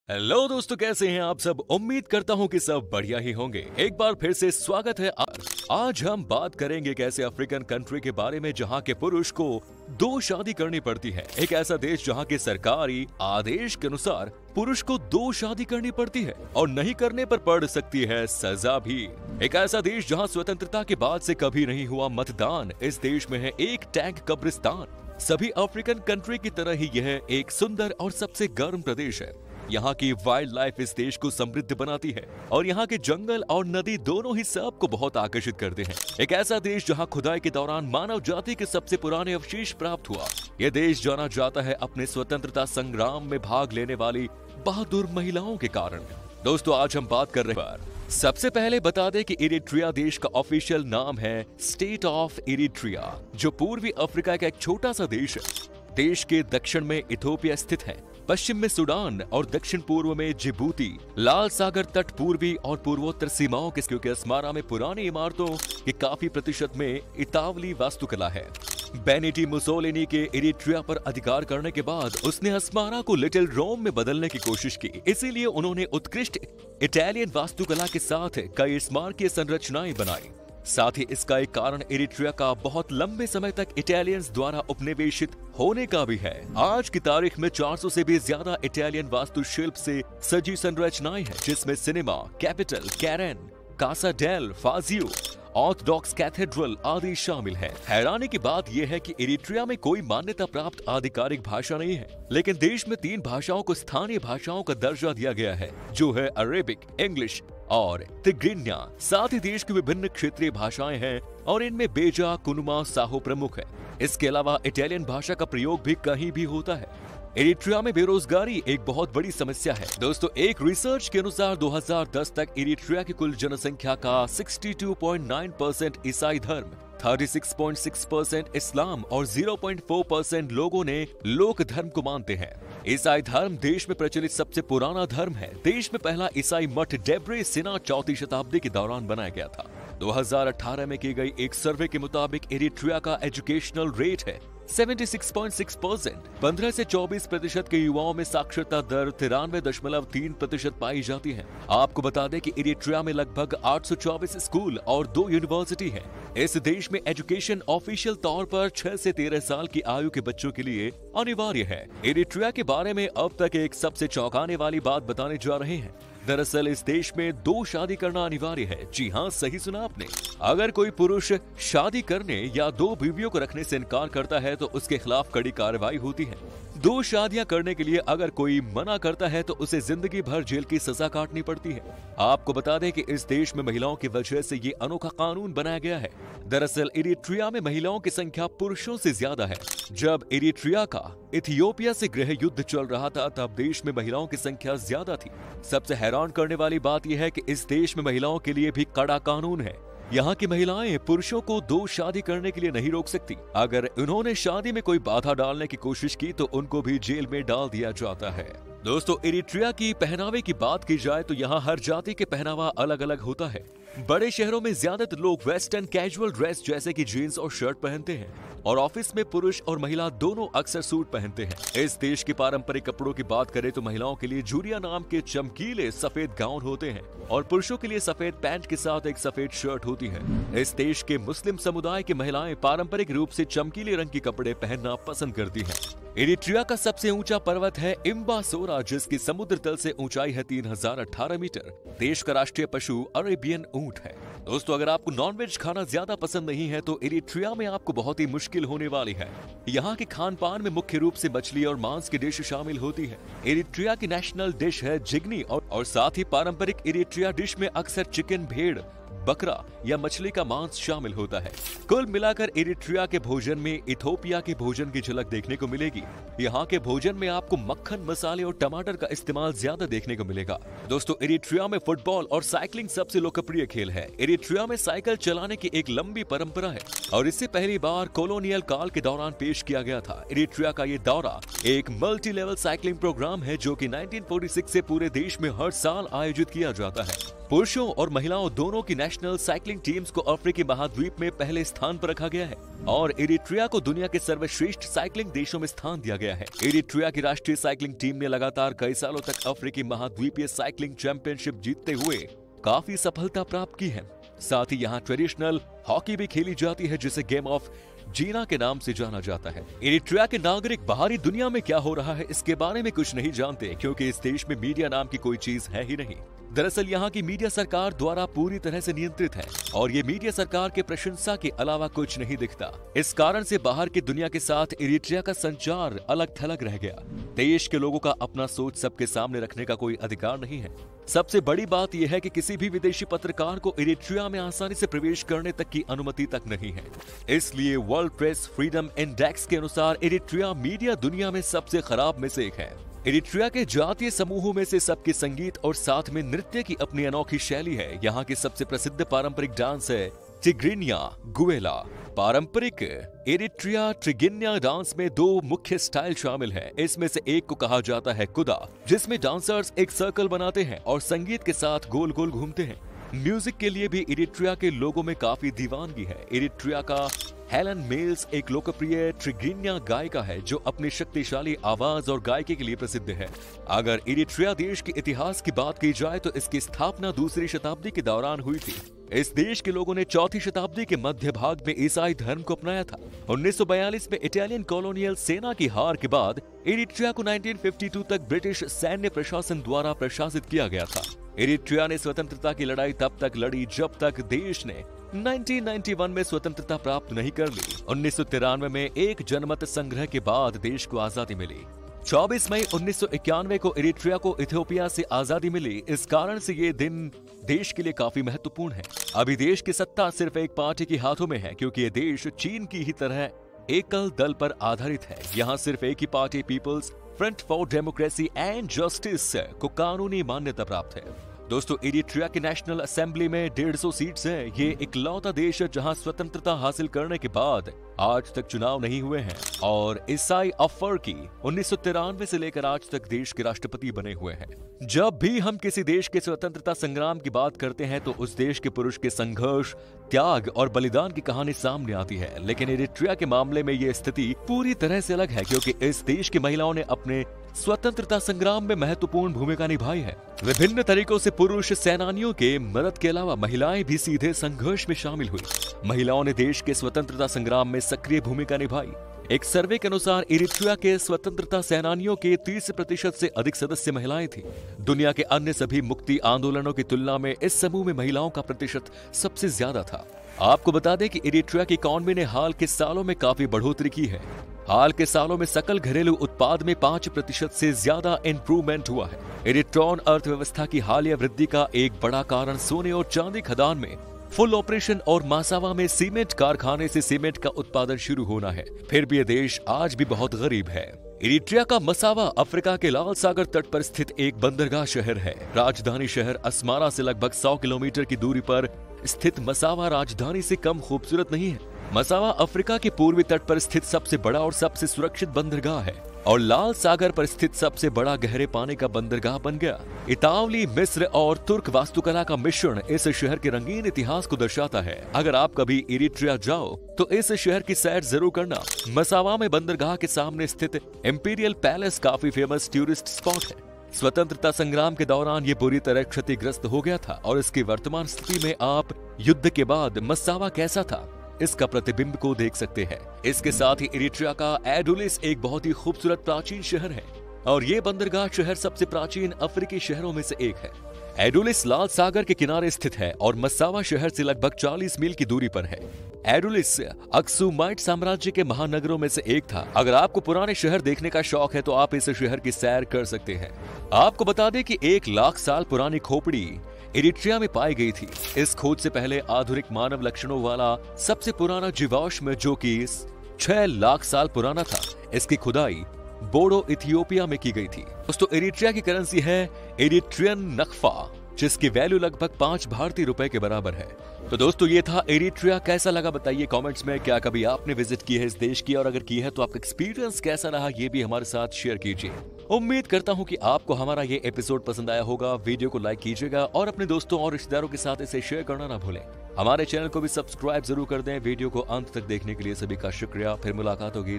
Hello दोस्तों, कैसे हैं आप सब। उम्मीद करता हूं कि सब बढ़िया ही होंगे। एक बार फिर से स्वागत है। आज हम बात करेंगे एक ऐसे अफ्रीकन कंट्री के बारे में जहां के पुरुष को दो शादी करनी पड़ती है। एक ऐसा देश जहां के सरकारी आदेश के अनुसार पुरुष को दो शादी करनी पड़ती है और नहीं करने पर पड़ सकती है सजा भी। एक ऐसा देश जहां स्वतंत्रता के बाद से कभी नहीं हुआ मतदान। इस देश में है एक टैंक कब्रिस्तान। सभी अफ्रीकन कंट्री की तरह ही यह एक सुंदर और सबसे गर्म प्रदेश है। यहाँ की वाइल्ड लाइफ इस देश को समृद्ध बनाती है और यहाँ के जंगल और नदी दोनों ही सबको बहुत आकर्षित करते हैं। एक ऐसा देश जहाँ खुदाई के दौरान मानव जाति के सबसे पुराने अवशेष प्राप्त हुआ। यह देश जाना जाता है अपने स्वतंत्रता संग्राम में भाग लेने वाली बहादुर महिलाओं के कारण। दोस्तों, आज हम बात कर रहे हैं। सबसे पहले बता दें कि इरिट्रिया देश का ऑफिशियल नाम है स्टेट ऑफ इरिट्रिया, जो पूर्वी अफ्रीका का एक छोटा सा देश है। देश के दक्षिण में इथोपिया स्थित है, पश्चिम में सूडान और दक्षिण पूर्व में जिबूती। लाल सागर तट पूर्वी और पूर्वोत्तर सीमाओं के क्योंकि अस्मारा में पुरानी इमारतों के काफी प्रतिशत में इतावली वास्तुकला है। बेनिटी मुसोलिनी के इरिट्रिया पर अधिकार करने के बाद उसने अस्मारा को लिटिल रोम में बदलने की कोशिश की। इसीलिए उन्होंने उत्कृष्ट इटालियन वास्तुकला के साथ कई स्मारकीय संरचनाएं बनाई। साथ ही इसका एक कारण इरिट्रिया का बहुत लंबे समय तक इटालियंस द्वारा उपनिवेशित होने का भी है। आज की तारीख में 400 से भी ज्यादा इटालियन वास्तुशिल्प से सजी संरचनाएं हैं, जिसमें cinema, capital, Keren, Casa Del Fascio, orthodox cathedral आदि शामिल है। हैरानी की बात यह है कि इरिट्रिया में कोई मान्यता प्राप्त आधिकारिक भाषा नहीं है, लेकिन देश में 3 भाषाओं को स्थानीय भाषाओं का दर्जा दिया गया है, जो है अरेबिक, इंग्लिश और तिग्रिन्या। साथ ही देश की विभिन्न क्षेत्रीय भाषाएं हैं और इनमें बेजा, कुनुमा, साहो प्रमुख है। इसके अलावा इटालियन भाषा का प्रयोग भी कहीं भी होता है। इरिट्रिया में बेरोजगारी एक बहुत बड़ी समस्या है। दोस्तों, एक रिसर्च के अनुसार 2010 तक इरिट्रिया की कुल जनसंख्या का 62.9% ईसाई धर्म, 36.6% इस्लाम और 0.4% लोगों ने लोक धर्म को मानते हैं। ईसाई धर्म देश में प्रचलित सबसे पुराना धर्म है। देश में पहला ईसाई मठ डेब्रे सिना 4वीं शताब्दी के दौरान बनाया गया था। 2018 में की गई एक सर्वे के मुताबिक इरिट्रिया का एजुकेशनल रेट है 76.6%। 15 से 24% के युवाओं में साक्षरता दर 93.3% पाई जाती है। आपको बता दें कि इरिट्रिया में लगभग 824 स्कूल और 2 यूनिवर्सिटी है। इस देश में एजुकेशन ऑफिशियल तौर पर 6 से 13 साल की आयु के बच्चों के लिए अनिवार्य है। इरिट्रिया के बारे में अब तक एक सबसे चौंकाने वाली बात बताने जा रहे हैं। दरअसल इस देश में 2 शादी करना अनिवार्य है। जी हाँ, सही सुना आपने। अगर कोई पुरुष शादी करने या 2 बीवियों को रखने से इनकार करता है तो उसके खिलाफ कड़ी कार्रवाई होती है। 2 शादियां करने के लिए अगर कोई मना करता है तो उसे जिंदगी भर जेल की सजा काटनी पड़ती है। आपको बता दें कि इस देश में महिलाओं की वजह से ये अनोखा कानून बनाया गया है। दरअसल इरिट्रिया में महिलाओं की संख्या पुरुषों से ज्यादा है। जब इरिट्रिया का इथियोपिया से गृह युद्ध चल रहा था तब देश में महिलाओं की संख्या ज्यादा थी। सबसे हैरान करने वाली बात यह है कि इस देश में महिलाओं के लिए भी कड़ा कानून है। यहाँ की महिलाएं पुरुषों को 2 शादी करने के लिए नहीं रोक सकती। अगर उन्होंने शादी में कोई बाधा डालने की कोशिश की तो उनको भी जेल में डाल दिया जाता है। दोस्तों, इरिट्रिया की पहनावे की बात की जाए तो यहाँ हर जाति के पहनावा अलग अलग होता है। बड़े शहरों में ज्यादातर लोग वेस्टर्न कैजुअल ड्रेस जैसे कि जीन्स और शर्ट पहनते हैं और ऑफिस में पुरुष और महिला दोनों अक्सर सूट पहनते हैं। इस देश के पारंपरिक कपड़ों की बात करें तो महिलाओं के लिए जूरिया नाम के चमकीले सफेद गाउन होते हैं और पुरुषों के लिए सफेद पैंट के साथ एक सफेद शर्ट होती है। इस देश के मुस्लिम समुदाय की महिलाएं पारंपरिक रूप से चमकीले रंग के कपड़े पहनना पसंद करती हैं। इरिट्रिया का सबसे ऊंचा पर्वत है इम्बासोरा, जिसकी समुद्र तल से ऊंचाई है 3018 मीटर। देश का राष्ट्रीय पशु अरेबियन ऊंट है। दोस्तों, अगर आपको नॉनवेज खाना ज्यादा पसंद नहीं है तो इरिट्रिया में आपको बहुत ही मुश्किल होने वाली है। यहाँ के खान पान में मुख्य रूप से मछली और मांस की डिश शामिल होती है। इरिट्रिया की नेशनल डिश है जिगनी और साथ ही पारंपरिक इरिट्रिया डिश में अक्सर चिकन, भेड़, बकरा या मछली का मांस शामिल होता है। कुल मिलाकर इरिट्रिया के भोजन में इथोपिया के भोजन की झलक देखने को मिलेगी। यहाँ के भोजन में आपको मक्खन, मसाले और टमाटर का इस्तेमाल ज्यादा देखने को मिलेगा। दोस्तों, इरिट्रिया में फुटबॉल और साइकिलिंग सबसे लोकप्रिय खेल है। इरिट्रिया में साइकिल चलाने की एक लंबी परंपरा है और इससे पहली बार कॉलोनियल काल के दौरान पेश किया गया था। इरिट्रिया का ये दौरा एक मल्टी लेवल साइकिलिंग प्रोग्राम है जो कि 1946 से पूरे देश में हर साल आयोजित किया जाता है। पुरुषों और महिलाओं दोनों की नेशनल साइकिलिंग टीम्स को अफ्रीकी महाद्वीप में पहले स्थान पर रखा गया है और इरिट्रिया को दुनिया के सर्वश्रेष्ठ साइकिलिंग देशों में स्थान दिया गया है। इरिट्रिया की राष्ट्रीय साइकिलिंग टीम ने लगातार कई सालों तक अफ्रीकी महाद्वीपीय साइकिलिंग चैंपियनशिप जीतते हुए काफी सफलता प्राप्त की है। साथ ही यहाँ ट्रेडिशनल हॉकी भी खेली जाती है जिसे गेम ऑफ जीना के नाम से जाना जाता है। इरिट्रिया के नागरिक बाहरी दुनिया में क्या हो रहा है इसके बारे में कुछ नहीं जानते क्योंकि इस देश में मीडिया नाम की कोई चीज है ही नहीं। दरअसल यहाँ की मीडिया सरकार द्वारा पूरी तरह से नियंत्रित है और ये मीडिया सरकार के प्रशंसा के अलावा कुछ नहीं दिखता। इस कारण से बाहर की दुनिया के साथ इरिट्रिया का संचार अलग थलग रह गया। देश के लोगों का अपना सोच सबके सामने रखने का कोई अधिकार नहीं है। सबसे बड़ी बात यह है कि किसी भी विदेशी पत्रकार को इरिट्रिया में आसानी से प्रवेश करने तक की अनुमति तक नहीं है। इसलिए वर्ल्ड प्रेस फ्रीडम इंडेक्स के अनुसार इरिट्रिया मीडिया दुनिया में सबसे खराब में से एक है। इरिट्रिया के जातीय समूहों में से सबके संगीत और साथ में नृत्य की अपनी अनोखी शैली है। यहाँ के सबसे प्रसिद्ध पारंपरिक डांस है टिग्रिनिया गुएला। पारंपरिक इरिट्रिया ट्रिगिनिया डांस में दो मुख्य स्टाइल शामिल हैं। इसमें से एक को कहा जाता है कुदा, जिसमें डांसर्स एक सर्कल बनाते हैं और संगीत के साथ गोल गोल घूमते हैं। म्यूजिक के लिए भी इरिट्रिया के लोगों में काफी दीवानगी है। इरिट्रिया का हेलन मेल्स एक लोकप्रिय ट्रिगिनिया गायिका है जो अपनी शक्तिशाली आवाज और गायकी के लिए प्रसिद्ध है। अगर इरिट्रिया देश के इतिहास की बात की जाए तो इसकी स्थापना दूसरी शताब्दी के दौरान हुई थी। इस देश के लोगों ने चौथी शताब्दी के मध्य भाग में ईसाई धर्म को अपनाया था। 1942 में इटालियन कॉलोनियल सेना की हार के बाद इरिट्रिया को 1952 तक ब्रिटिश सैन्य प्रशासन द्वारा प्रशासित किया गया था। इरिट्रिया ने स्वतंत्रता की लड़ाई तब तक लड़ी जब तक देश ने 1991 में स्वतंत्रता प्राप्त नहीं कर ली। 1993 में एक जनमत संग्रह के बाद देश को आजादी मिली। 24 मई 1991 को इरिट्रिया को इथियोपिया से आजादी मिली। इस कारण से ये दिन देश के लिए काफी महत्वपूर्ण है। अभी देश की सत्ता सिर्फ एक पार्टी के हाथों में है क्योंकि ये देश चीन की ही तरह एकल दल पर आधारित है। यहाँ सिर्फ एक ही party People's Front for Democracy and Justice को कानूनी मान्यता प्राप्त है। दोस्तों, इरिट्रिया की नेशनल असेंबली में 150 सीट्स हैं। ये इकलौता देश है जहां स्वतंत्रता हासिल करने के बाद आज तक चुनाव नहीं हुए हैं और ईसाई अफवर्की 1993 से लेकर आज तक देश के राष्ट्रपति बने हुए हैं। जब भी हम किसी देश के स्वतंत्रता संग्राम की बात करते हैं तो उस देश के पुरुष के संघर्ष, त्याग और बलिदान की कहानी सामने आती है, लेकिन इरिट्रिया के मामले में ये स्थिति पूरी तरह से अलग है क्योंकि इस देश की महिलाओं ने अपने स्वतंत्रता संग्राम में महत्वपूर्ण भूमिका निभाई है। विभिन्न तरीकों से पुरुष सेनानियों के मदद के अलावा महिलाएं भी सीधे संघर्ष में शामिल हुई। महिलाओं ने देश के स्वतंत्रता संग्राम में सक्रिय भूमिका निभाई। एक सर्वे के अनुसार इरिट्रिया के स्वतंत्रता सेनानियों के 30% से अधिक सदस्य महिलाएं थी। दुनिया के अन्य सभी मुक्ति आंदोलनों की तुलना में इस समूह में महिलाओं का प्रतिशत सबसे ज्यादा था। आपको बता दें कि इरिट्रिया की इकॉनमी ने हाल के सालों में काफी बढ़ोतरी की है। हाल के सालों में सकल घरेलू उत्पाद में 5% से ज्यादा इंप्रूवमेंट हुआ है। इरिट्रियन अर्थव्यवस्था की हालिया वृद्धि का एक बड़ा कारण सोने और चांदी खदान में फुल ऑपरेशन और मासावा में सीमेंट कारखाने से सीमेंट का उत्पादन शुरू होना है। फिर भी यह देश आज भी बहुत गरीब है। इरिट्रिया का मसावा अफ्रीका के लाल सागर तट पर स्थित एक बंदरगाह शहर है। राजधानी शहर अस्मारा से लगभग 100 किलोमीटर की दूरी पर स्थित मसावा राजधानी से कम खूबसूरत नहीं है। मसावा अफ्रीका के पूर्वी तट पर स्थित सबसे बड़ा और सबसे सुरक्षित बंदरगाह है और लाल सागर पर स्थित सबसे बड़ा गहरे पानी का बंदरगाह बन गया। इतावली, मिस्र और तुर्क वास्तुकला का मिश्रण इस शहर के रंगीन इतिहास को दर्शाता है। अगर आप कभी इरिट्रिया जाओ तो इस शहर की सैर जरूर करना। मसावा में बंदरगाह के सामने स्थित इंपीरियल पैलेस काफी फेमस टूरिस्ट स्पॉट है। स्वतंत्रता संग्राम के दौरान ये बुरी तरह क्षतिग्रस्त हो गया था और इसकी वर्तमान स्थिति में आप युद्ध के बाद मसावा कैसा था इसका प्रतिबिंब को देख सकते हैं। इसके साथ ही इरिट्रिया का एडुलिस एक बहुत ही खूबसूरत प्राचीन शहर है और ये बंदरगाह शहर सबसे प्राचीन अफ्रीकी शहरों में से एक है। एडुलिस लाल सागर के किनारे स्थित है और मसावा शहर से लगभग 40 मील की दूरी पर है। एडुलिस अक्सुमाइट साम्राज्य के महानगरों में से एक था। अगर आपको पुराने शहर देखने का शौक है तो आप इस शहर की सैर कर सकते हैं। आपको बता दें कि 1 लाख साल पुरानी खोपड़ी इरिट्रिया में पाई गई थी। इस खोज से पहले आधुनिक मानव लक्षणों वाला सबसे पुराना जीवाश्म जो कि 6 लाख साल पुराना था, इसकी खुदाई बोडो इथियोपिया में की गई थी। दोस्तों, इरिट्रिया की करेंसी है इरिट्रियन नखफा, जिसकी वैल्यू लगभग 5 भारतीय रुपए के बराबर है। तो दोस्तों, ये था इरिट्रिया। कैसा लगा बताइए कमेंट्स में। क्या कभी आपने विजिट की है इस देश की, और अगर की है तो आपका एक्सपीरियंस कैसा रहा ये भी हमारे साथ शेयर कीजिए। उम्मीद करता हूँ कि आपको हमारा ये एपिसोड पसंद आया होगा। वीडियो को लाइक कीजिएगा और अपने दोस्तों और रिश्तेदारों के साथ इसे शेयर करना ना भूलें। हमारे चैनल को भी सब्सक्राइब जरूर कर दें। वीडियो को अंत तक देखने के लिए सभी का शुक्रिया। फिर मुलाकात होगी।